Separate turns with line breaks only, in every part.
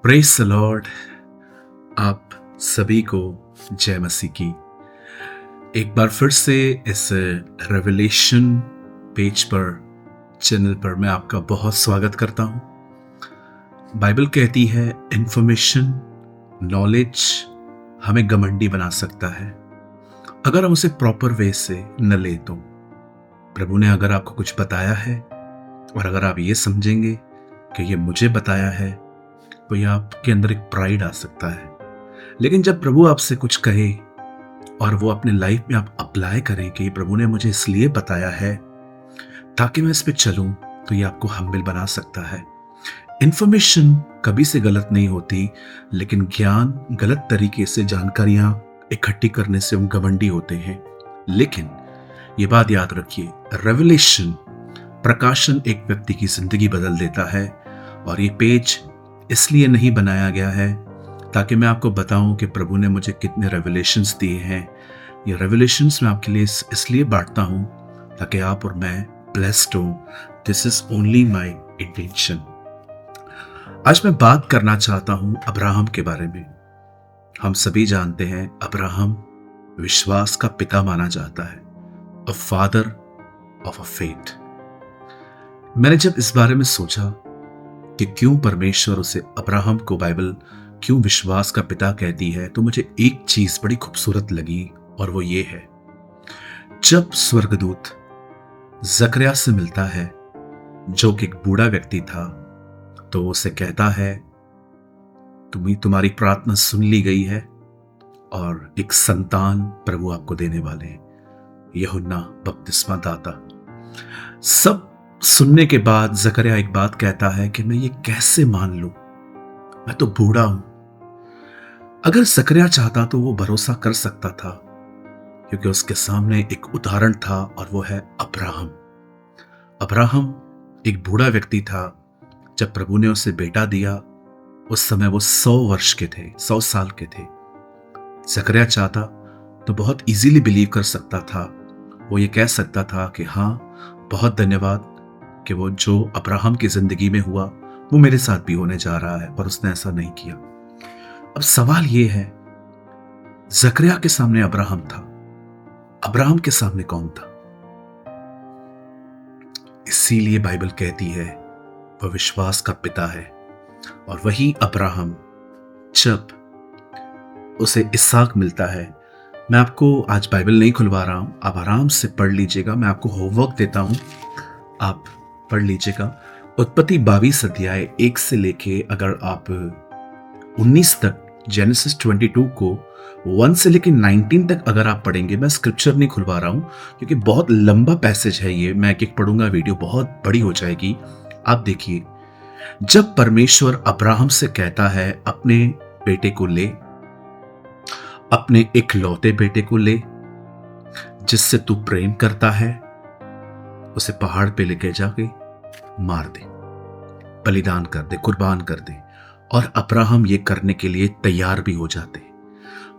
Praise the Lord. आप सभी को जय मसीह की। एक बार फिर से इस रेवलेशन पेज पर, चैनल पर मैं आपका बहुत स्वागत करता हूं। बाइबल कहती है इंफॉर्मेशन, नॉलेज हमें घमंडी बना सकता है अगर हम उसे प्रॉपर वे से न ले तो। प्रभु ने अगर आपको कुछ बताया है और अगर आप ये समझेंगे कि ये मुझे बताया है, तो ये आपके अंदर एक प्राइड आ सकता है। लेकिन जब प्रभु आपसे कुछ कहे और वो अपने लाइफ में आप अप्लाई करें कि प्रभु ने मुझे इसलिए बताया है ताकि मैं इस पे चलूं, तो ये आपको हम्बल बना सकता है। इंफॉर्मेशन कभी से गलत नहीं होती, लेकिन ज्ञान, गलत तरीके से जानकारियां इकट्ठी करने से हम घमंडी होते हैं। लेकिन ये बात याद रखिए, रेवलेशन, प्रकाशन एक व्यक्ति की जिंदगी बदल देता है। और ये पेज इसलिए नहीं बनाया गया है ताकि मैं आपको बताऊं कि प्रभु ने मुझे कितने रेवलेशंस दिए हैं। ये रेवलेशंस मैं आपके लिए इसलिए बांटता हूं ताकि आप और मैं ब्लेस्ड हो। This is only my intention. आज मैं बात करना चाहता हूं अब्राहम के बारे में। हम सभी जानते हैं अब्राहम विश्वास का पिता माना जाता है, a father of a faith. मैंने जब इस बारे में सोचा कि क्यों परमेश्वर उसे, अब्राहम को, बाइबल क्यों विश्वास का पिता कहती है, तो मुझे एक चीज बड़ी खूबसूरत लगी और वो ये है, जब स्वर्गदूत जकरिया से मिलता है, जो कि एक बूढ़ा व्यक्ति था, तो वो उसे कहता है तुम्हारी प्रार्थना सुन ली गई है और एक संतान प्रभु आपको देने वाले हैं, यूहन्ना बपतिस्मा दाता। सब सुनने के बाद जकरिया एक बात कहता है कि मैं ये कैसे मान लूं, मैं तो बूढ़ा हूं। अगर जकरिया चाहता तो वो भरोसा कर सकता था, क्योंकि उसके सामने एक उदाहरण था और वो है अब्राहम। अब्राहम एक बूढ़ा व्यक्ति था। जब प्रभु ने उसे बेटा दिया, उस समय वो 100 वर्ष के थे, 100 साल के थे। जकरिया चाहता तो बहुत इजीली बिलीव कर सकता था। वो ये कह सकता था कि हाँ, बहुत धन्यवाद कि वो जो अब्राहम की जिंदगी में हुआ वो मेरे साथ भी होने जा रहा है, पर उसने ऐसा नहीं किया। अब सवाल ये है, जकरिया के सामने अब्राहम था, अब्राहम के सामने कौन था? इसीलिए बाइबल कहती है वह विश्वास का पिता है। और वही अब्राहम, जब उसे इसहाक मिलता है, मैं आपको आज बाइबल नहीं खुलवा रहा हूं, आप आराम से पढ़ लीजिएगा, मैं आपको होमवर्क देता हूं, आप पढ़ लीजिएगा। उत्पत्ति 22 अध्याय 1 से लेके अगर आप 19 तक, जेनेसिस 22 को 1 से लेके 19 तक अगर आप पढ़ेंगे, मैं स्क्रिप्चर नहीं खुलवा रहा हूं क्योंकि बहुत लंबा पैसेज है ये, मैं एक एक पढ़ूंगा, वीडियो बहुत बड़ी हो जाएगी। आप देखिए, जब परमेश्वर अब्राहम से कहता है अपने बेटे को ले, अपने इकलौते बेटे को ले जिससे तू प्रेम करता है, उसे पहाड़ पे लेके जाके मार दे, बलिदान कर दे, कुर्बान कर दे। और अब्राहम ये करने के लिए तैयार भी हो जाते।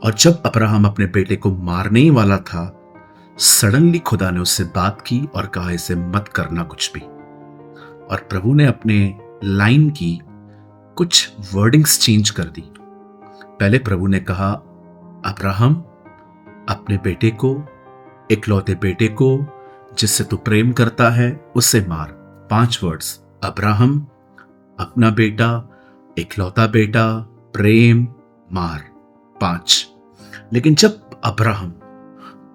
और जब अब्राहम अपने बेटे को मारने ही वाला था, सडनली खुदा ने उससे बात की और कहा इसे मत करना कुछ भी। और प्रभु ने अपने लाइन की कुछ वर्डिंग्स चेंज कर दी। पहले प्रभु ने कहा, अब्राहम अपने बेटे को, इकलौते बेटे को जिससे तू प्रेम करता है, उसे मार। 5 वर्ड्स, अब्राहम, अपना बेटा, इकलौता बेटा, प्रेम, मार, 5। लेकिन जब अब्राहम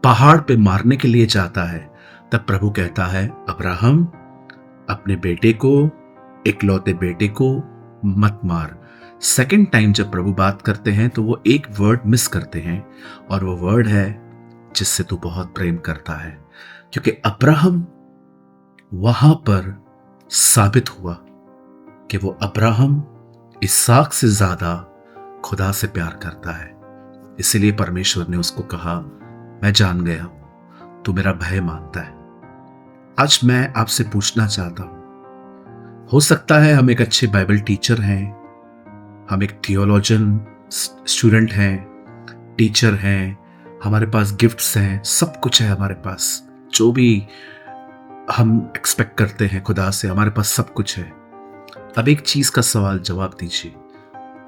पहाड़ पे मारने के लिए जाता है, तब प्रभु कहता है, अब्राहम अपने बेटे को, इकलौते बेटे को मत मार। सेकंड टाइम जब प्रभु बात करते हैं तो वो एक वर्ड मिस करते हैं, और वो वर्ड है जिससे तू बहुत प्रेम करता है। क्योंकि अब्राहम वहां पर साबित हुआ कि वो अब्राहम इसहाक से ज्यादा खुदा से प्यार करता है। इसीलिए परमेश्वर ने उसको कहा, मैं जान गया तू मेरा भय मानता है। आज मैं आपसे पूछना चाहता हूं, हो सकता है हम एक अच्छे बाइबल टीचर हैं, हम एक थियोलॉजियन स्टूडेंट हैं, टीचर हैं, हमारे पास गिफ्ट्स हैं, सब कुछ है हमारे पास, जो भी हम एक्सपेक्ट करते हैं खुदा से, हमारे पास सब कुछ है। अब एक चीज का सवाल जवाब दीजिए,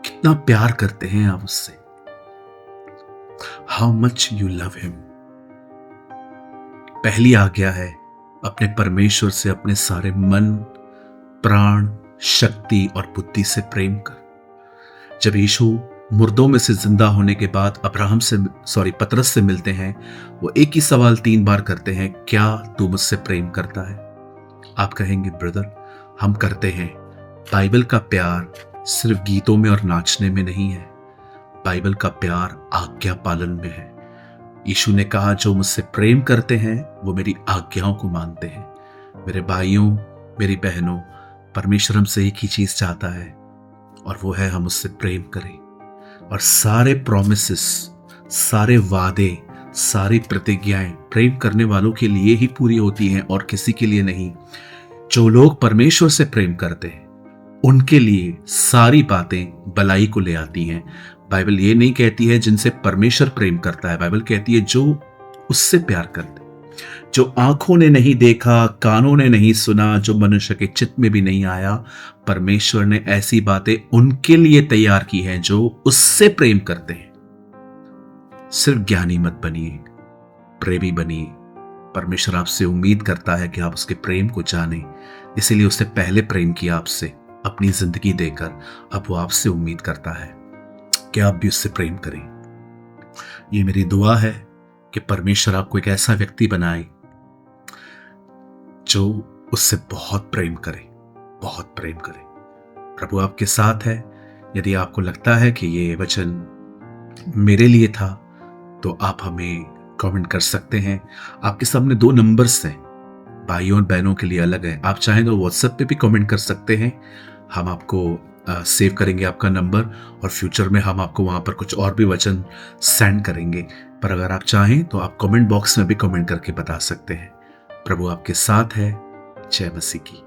कितना प्यार करते हैं आप उससे। How much you love him. पहली आज्ञा है अपने परमेश्वर से अपने सारे मन, प्राण, शक्ति और बुद्धि से प्रेम कर। जब यीशु मुर्दों में से जिंदा होने के बाद पतरस से मिलते हैं, वो एक ही सवाल 3 बार करते हैं, क्या तू मुझसे प्रेम करता है? आप कहेंगे ब्रदर, हम करते हैं। बाइबल का प्यार सिर्फ गीतों में और नाचने में नहीं है। बाइबल का प्यार आज्ञा पालन में है। यीशु ने कहा, जो मुझसे प्रेम करते हैं वो मेरी आज्ञाओं को मानते हैं। मेरे भाइयों, मेरी बहनों, परमेश्वर हमसे एक ही चीज चाहता है और वो है हम उससे प्रेम करें। और सारे प्रॉमिसेस, सारे वादे, सारी प्रतिज्ञाएं प्रेम करने वालों के लिए ही पूरी होती हैं और किसी के लिए नहीं। जो लोग परमेश्वर से प्रेम करते हैं उनके लिए सारी बातें भलाई को ले आती हैं। बाइबल ये नहीं कहती है जिनसे परमेश्वर प्रेम करता है, बाइबल कहती है जो उससे प्यार करते, जो आंखों ने नहीं देखा, कानों ने नहीं सुना, जो मनुष्य के चित्त में भी नहीं आया, परमेश्वर ने ऐसी बातें उनके लिए तैयार की हैं जो उससे प्रेम करते हैं। सिर्फ ज्ञानी मत बनिए, प्रेमी बनिए। परमेश्वर आपसे उम्मीद करता है कि आप उसके प्रेम को जानें, इसीलिए उसने पहले प्रेम किया आपसे अपनी जिंदगी देकर। अब वो आपसे उम्मीद करता है कि आप भी उससे प्रेम करें। ये मेरी दुआ है कि परमेश्वर आपको एक ऐसा व्यक्ति बनाए जो उससे बहुत प्रेम करे, बहुत प्रेम करे। प्रभु आपके साथ है। यदि आपको लगता है कि ये वचन मेरे लिए था तो आप हमें कमेंट कर सकते हैं। आपके सामने 2 नंबर्स हैं, भाइयों और बहनों के लिए अलग है। आप चाहें तो व्हाट्सएप पे भी कमेंट कर सकते हैं। हम आपको सेव करेंगे आपका नंबर और फ्यूचर में हम आपको वहाँ पर कुछ और भी वचन सेंड करेंगे। पर अगर आप चाहें तो आप कमेंट बॉक्स में भी कमेंट करके बता सकते हैं। प्रभु आपके साथ है। जय मसीह की।